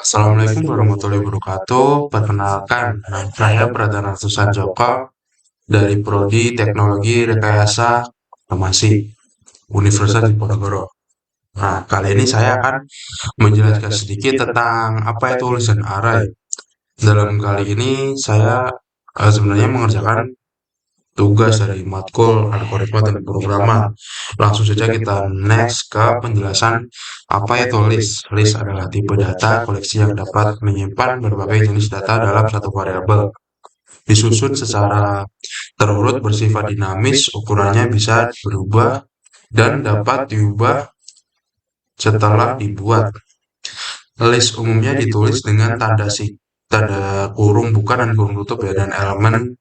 Assalamualaikum warahmatullahi wabarakatuh. Perkenalkan, saya Pradana Susan Joko dari Prodi Teknologi Rekayasa Otomasi Universitas Diponegoro. Nah, kali ini saya akan menjelaskan sedikit tentang apa itu listening array. Dalam kali ini saya sebenarnya mengerjakan tugas dari matkul algoritma dan pemrograman. Langsung saja kita next ke penjelasan apa itu list. List adalah tipe data koleksi yang dapat menyimpan berbagai jenis data dalam satu variabel. Disusun secara terurut bersifat dinamis, ukurannya bisa berubah dan dapat diubah setelah dibuat. List umumnya ditulis dengan tanda kurung buka dan kurung tutup ya, dan elemen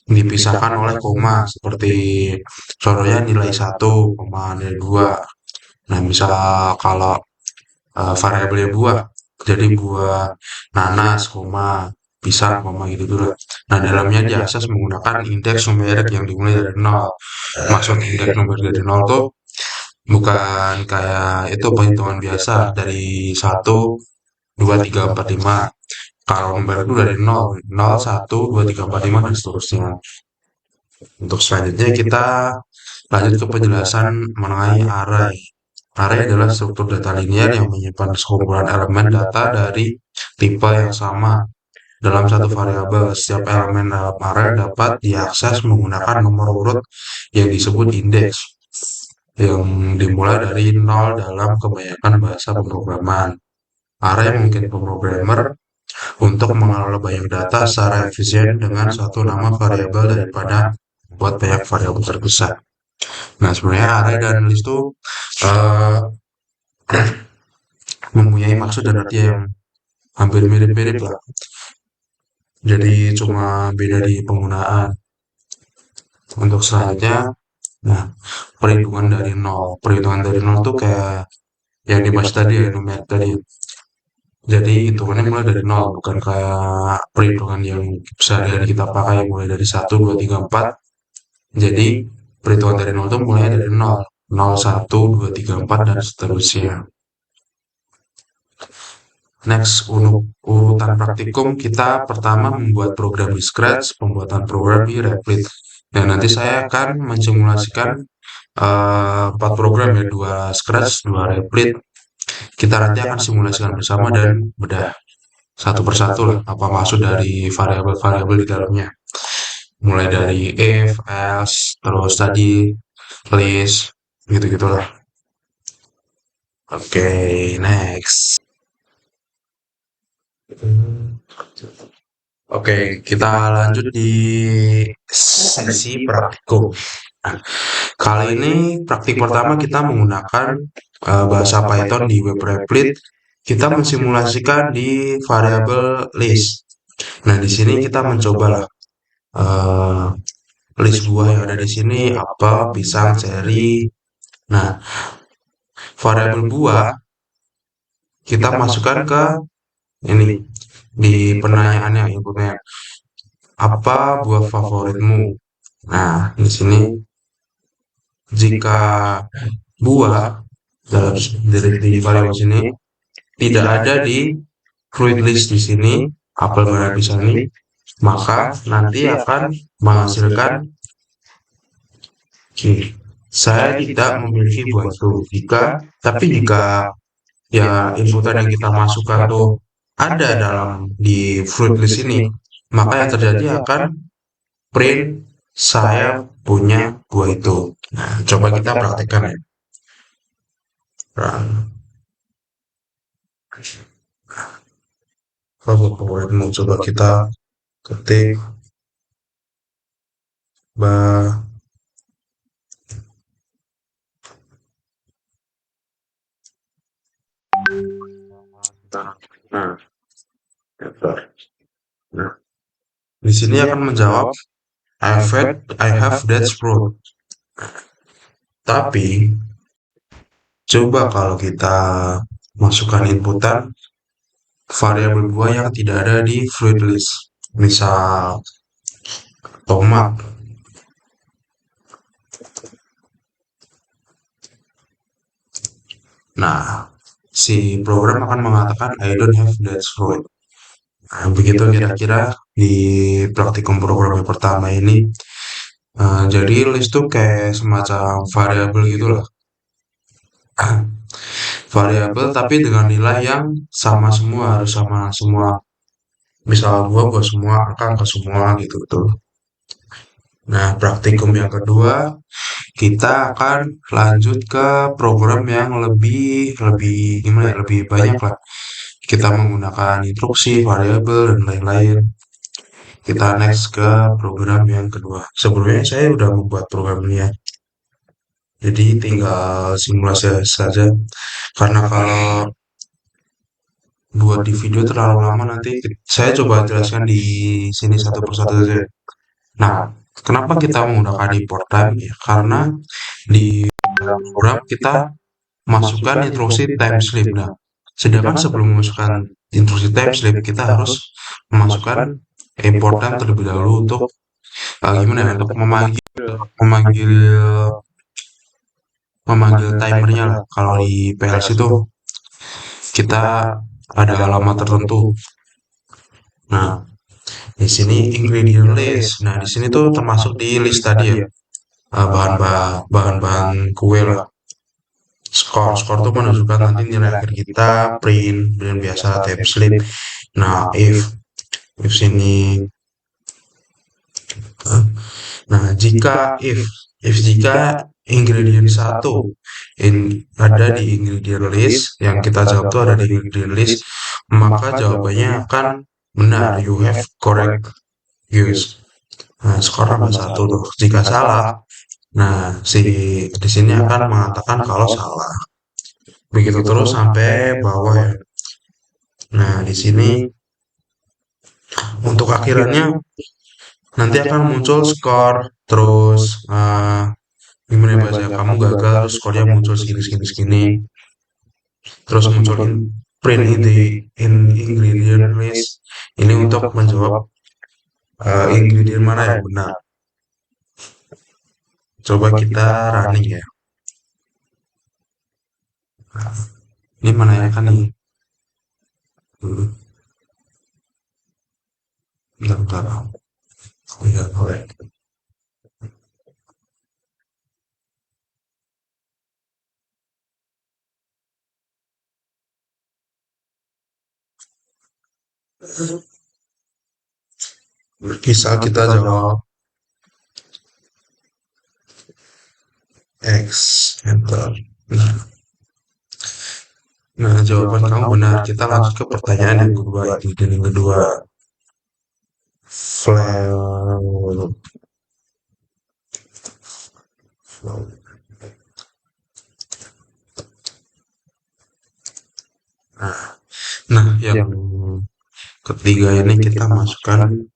dipisahkan oleh koma seperti contohnya nilai 1, nilai 2. Nah, misal kalau variabelnya buah, jadi buah nanas, pisang, gitu dulu. Nah, dalamnya diakses menggunakan indeks numerik yang dimulai dari 0. Maksud indeks numerik dari 0 tuh bukan kayak itu perhitungan biasa dari 1, 2, 3, 4, 5. Kalau numerik itu dari 0, 0, 1, 2, 3, 4, 5, dan seterusnya. Untuk selanjutnya kita lanjut ke penjelasan mengenai array. Array adalah struktur data linear yang menyimpan sekumpulan elemen data dari tipe yang sama dalam satu variabel. Setiap elemen dalam array dapat diakses menggunakan nomor urut yang disebut indeks, yang dimulai dari 0 dalam kebanyakan bahasa pemrograman. Array mungkin pemrogramer untuk mengelola banyak data secara efisien dengan satu nama variabel daripada buat banyak variabel terbesar. Nah, sebenarnya array dan list itu uh, mempunyai maksud dan arti yang hampir mirip-mirip lah. Jadi cuma beda di penggunaan. Untuk selanjutnya, nah, perhitungan dari nol. Perhitungan dari nol tuh kayak yang dibahas tadi ya, numerik tadi. Jadi hitungannya mulai dari nol, bukan kayak perhitungan yang sehari-hari kita pakai mulai dari 1, 2, 3, 4. Jadi perhitungan dari nol tuh mulai dari nol, 0, 1, 2, 3, 4, dan seterusnya. Next, urutan praktikum kita pertama membuat program di scratch, pembuatan program di Replit. Dan nanti saya akan mensimulasikan 4 program ya, 2 scratch, 2 Replit. Kita nanti akan simulasikan bersama dan bedah satu persatu lah apa maksud dari variabel-variabel di dalamnya. Mulai dari if, else, terus tadi list, gitu-gitulah. Oke, next. Oke, kita lanjut di sesi praktikum. Nah, kali ini praktik pertama kita menggunakan bahasa Python di web Replit. Kita mensimulasikan di variabel list. Nah, di sini kita mencoba lah list buah yang ada di sini apel, pisang, ceri. Nah, variabel buah kita masukkan ke ini di pertanyaannya inputnya apa buah favoritmu. Nah, di sini jika buah dalam di variabel sini tidak ada di fruit list di sini, apel, banana, pisang ini, maka nanti akan menghasilkan saya tidak memiliki buah itu. Jika ya inputan yang kita masukkan tuh ada dalam di fruit list ini, maka yang terjadi akan print saya punya buah itu. Nah, coba kita praktekkan ya. Run. Kalau favoritmu coba kita ketik bah. Nah, enter. Nah, di sini akan menjawab I have that fruit. Tapi coba kalau kita masukkan inputan variabel buah yang tidak ada di fruit list, misal tomat. Nah, si program akan mengatakan I don't have that fruit. Nah, begitu kira-kira di praktikum program yang pertama ini. Jadi list tuh kayak semacam variabel gitulah. Variabel tapi dengan nilai yang sama semua, harus sama semua. Misal buat semua, angka semua gitu tuh. Nah, praktikum yang kedua, kita akan lanjut ke program yang lebih lebih gimana ya, lebih banyak lah. Kita menggunakan instruksi, variabel dan lain-lain. Kita next ke program yang kedua. Sebelumnya saya udah membuat program ini ya. Jadi tinggal simulasi saja. Karena kalau buat di video terlalu lama nanti saya coba jelaskan di sini satu persatu saja. Nah, kenapa kita menggunakan import time? Ya, karena di program kita masukkan instruksi time sleep. Nah, sedangkan sebelum memasukkan instruksi time sleep, kita harus memasukkan import time terlebih dahulu untuk gimana ya, untuk memanggil memanggil timernya lah. Kalau di PLC itu kita ada alamat tertentu. Nah, di sini ingredient list. Nah, di sini tuh termasuk di list tadi ya, bahan-bahan kue lah. Skor tuh menunjukkan nanti nilai akhir kita, print biasa, time slip. Nah, if sini, nah jika ingredient satu ada di ingredient list, yang kita jawab tuh ada di ingredient list, maka jawabannya akan benar. You have correct use. Nah, skor tambah satu tuh. Jika salah, nah si di sini akan mengatakan kalau salah. Begitu terus sampai bawah ya. Nah, di sini untuk akhirannya nanti akan muncul skor, terus gimana ya bahasa, kamu gagal, terus skornya muncul segini segini segini, terus muncul print in ingredient list. Ini untuk menjawab ingredient mana yang benar. Coba kita running ya. Ini menanyakan nih. Bentar. Ya, boleh. Misal kita jawab X, enter. Nah, jawaban kamu benar. Kita lanjut ke pertanyaan yang kedua. Ingredient yang kedua. Flour. Nah, yang ketiga ini kita masukkan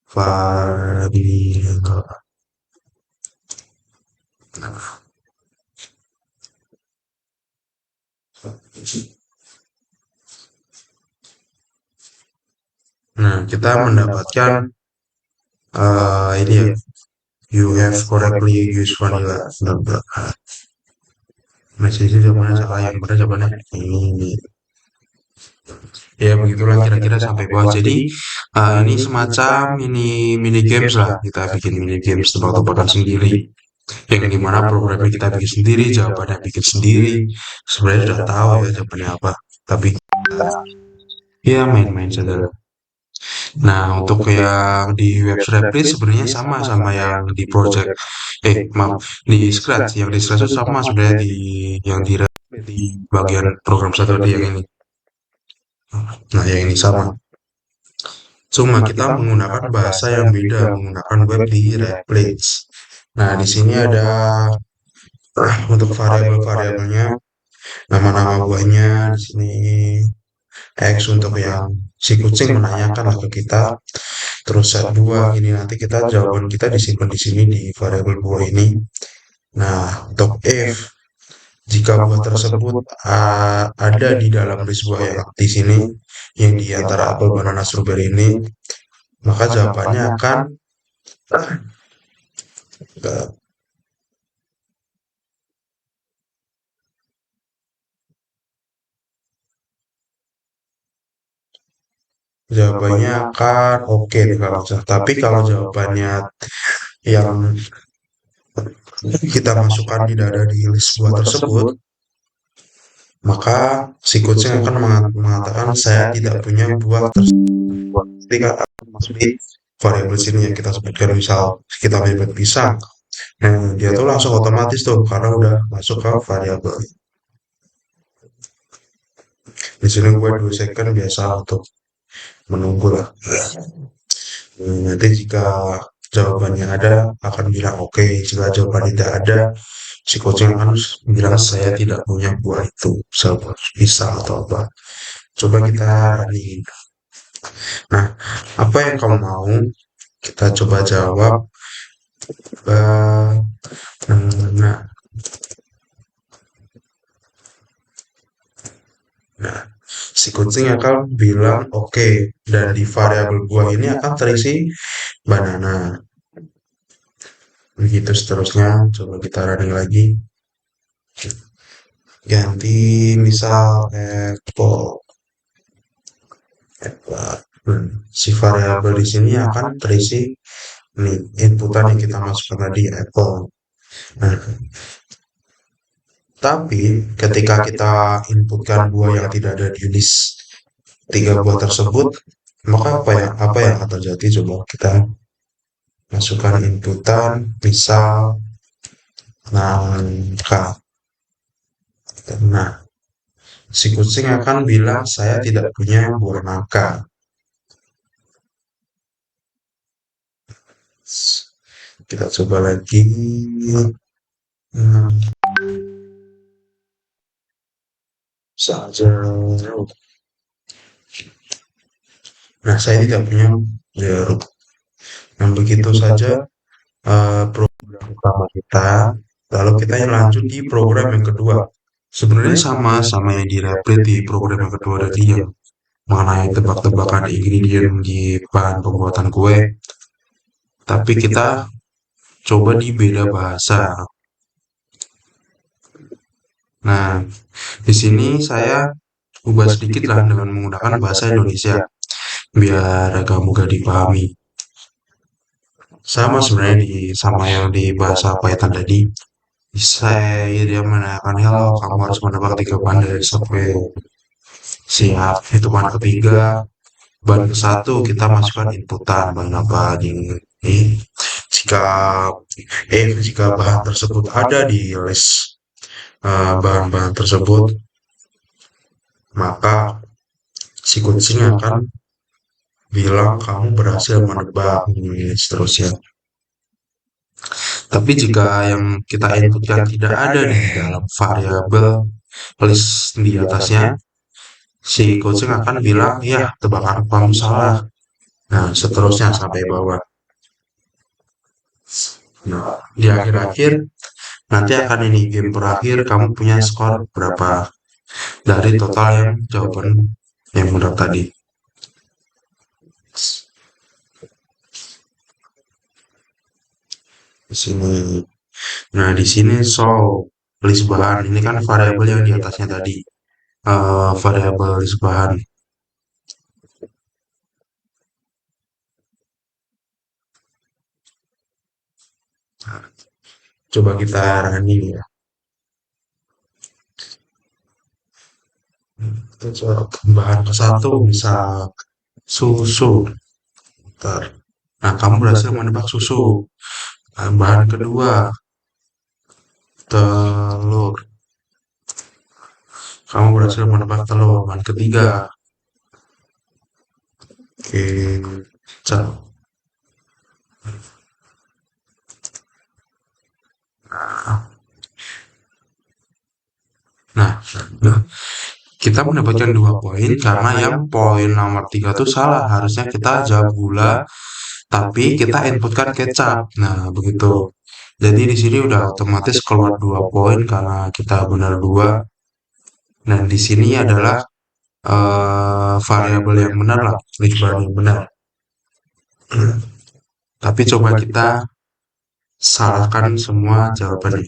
variabel. Nah, kita mendapatkan ini ya, you have correctly used vanilla. Nah, sini jawabannya salah, yang benar jawabannya ini. Ya, begitulah kira-kira sampai bawah. Jadi, ini semacam mini games lah. Kita bikin mini games tebak-tebakan sendiri. Yang dimana programnya kita bikin sendiri, jawabannya bikin sendiri. Sebenarnya sudah tahu ya jawabannya apa. Tapi, ya main-main saja. Nah, untuk yang di web Replit sebenarnya sama yang di project, maaf, di Scratch. Yang di Scratch itu sama sebenarnya yang di bagian program satu tadi yang ini. Nah, yang ini sama. Cuma kita menggunakan bahasa yang beda, menggunakan web di Replit. Nah, di sini ada untuk variabel-variabelnya, nama-nama buahnya di sini. X untuk yang si kucing menanyakan lah ke kita. Terus set buah ini nanti kita jawaban kita disimpan di sini di variabel buah ini. Nah, untuk if jika buah tersebut ada di dalam list buah yang di sini, yang di antara apel, banana, strawberry ini, maka jawabannya akan jawabannya akan oke nih kalau misalnya. Tapi kalau jawabannya yang kita masukkan tidak ada di list buah tersebut, maka si kucing akan mengatakan saya tidak punya buah tersebut. Ketika masuk di variabel sini yang kita sebutkan, misal kita menyebut pisang, nah dia tuh langsung otomatis tuh karena udah masuk ke variabel. Di sini gue 2 second biasa untuk menunggu lah. Nanti jika jawabannya ada akan bilang oke, jika jawaban tidak ada si kucing akan bilang saya tidak punya buah itu, bisa atau apa. Coba kita running. Nah, apa yang kamu mau? Kita coba jawab. eh, nah, nah, si kucing akan bilang oke, dan di variabel buah ini akan terisi banana. Begitu seterusnya. Coba kita running lagi. Ganti misal apple. Si variabel di sini akan terisi nih inputan yang kita masukkan tadi apple. Nah, tapi ketika kita inputkan buah yang tidak ada di list 3 buah tersebut, maka apa yang akan terjadi? Coba kita masukkan inputan, misal nangka. Nah, si kucing akan bilang saya tidak punya buah nangka. Kita coba lagi. Hmm, saja. Nah, saya tidak punya jeruk. Nah, begitu saja program utama kita. Lalu kita lanjut di program yang kedua. Sebenarnya sama yang di-replit di program yang kedua tadi yang mengenai tebak-tebakan ingredient di bahan pembuatan kue. Tapi kita coba di beda bahasa. Nah, di sini saya ubah sedikit lah dengan menggunakan bahasa Indonesia biar agak mudah dipahami. Sama sebenarnya sama yang di bahasa Python tadi. Dia menanyakan, halo, kamu harus menebak 3 bahan dari sampai siap. Hitungan ketiga, bahan ke-1 kita masukkan inputan bahan apa ini. Jika jika bahan tersebut ada di list bahan-bahan tersebut, maka si kucing akan bilang kamu berhasil menebak ini seterusnya. Tapi jika yang kita inputkan tidak ada di dalam variabel list di atasnya, si kucing akan bilang, ya tebakan kamu salah. Nah, seterusnya sampai bawah. Nah, di akhir-akhir nanti akan ini game berakhir kamu punya skor berapa dari total yang jawaban yang benar tadi. Di sini. Nah, di sini list bahan. Ini kan variabel yang di atasnya tadi. Variabel list bahan. Nah, coba kita running ya. Kita coba bahan ke-1 misal susu. Bentar. Nah, kamu berhasil menebak susu. Nah, bahan kedua telur. Kamu berhasil menebak telur. Bahan ketiga kecap. Nah, nah, kita mendapatkan 2 poin karena yang poin nomor 3 itu salah. Harusnya kita jawab gula, tapi kita inputkan kecap. Nah, begitu. Jadi di sini udah otomatis keluar 2 poin karena kita benar 2. Dan di sini adalah variabel yang benar lah, list yang benar. Tapi coba kita salahkan semua jawabannya.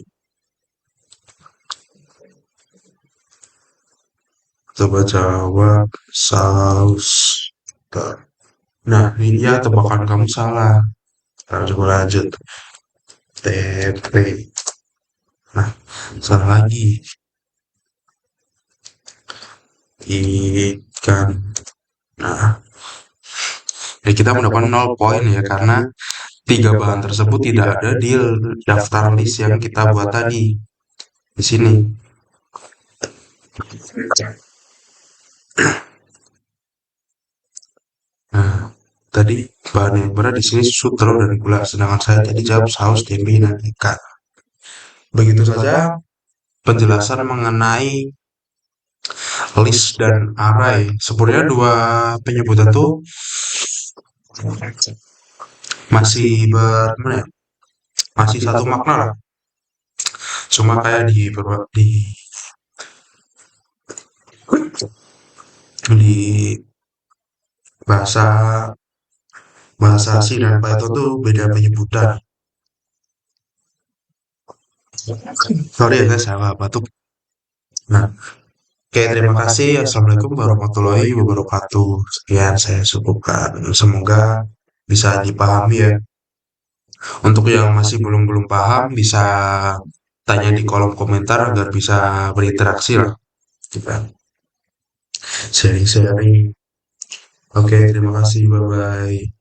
Coba jawab saus Nah, ya tebakan kamu salah. Nah, coba lanjut. TP. Nah, salah lagi. Ikan. Nah, ya kita mendapatkan 0 poin ya karena tiga bahan tersebut tidak ada di daftar list yang kita buat tadi di sini. Nah, tadi bahan yang berat di sini susu, telur, dan gula. Sedangkan saya tadi jawab saus, tempe, dan ikan. Begitu saja penjelasan mengenai list dan array. Sebenarnya dua penyebutan tuh masih masih satu makna lah. Cuma kayak di bahasa bahasa C dan Python tuh beda penyebutan. Sorry ya guys, salah batuk. Nah, oke, terima kasih. Assalamualaikum warahmatullahi wabarakatuh. Sekian saya cukupkan. Semoga bisa dipahami ya. Untuk yang masih belum paham, bisa tanya di kolom komentar agar bisa berinteraksi lah. Kita sharing-sharing. Oke, terima kasih. Bye-bye.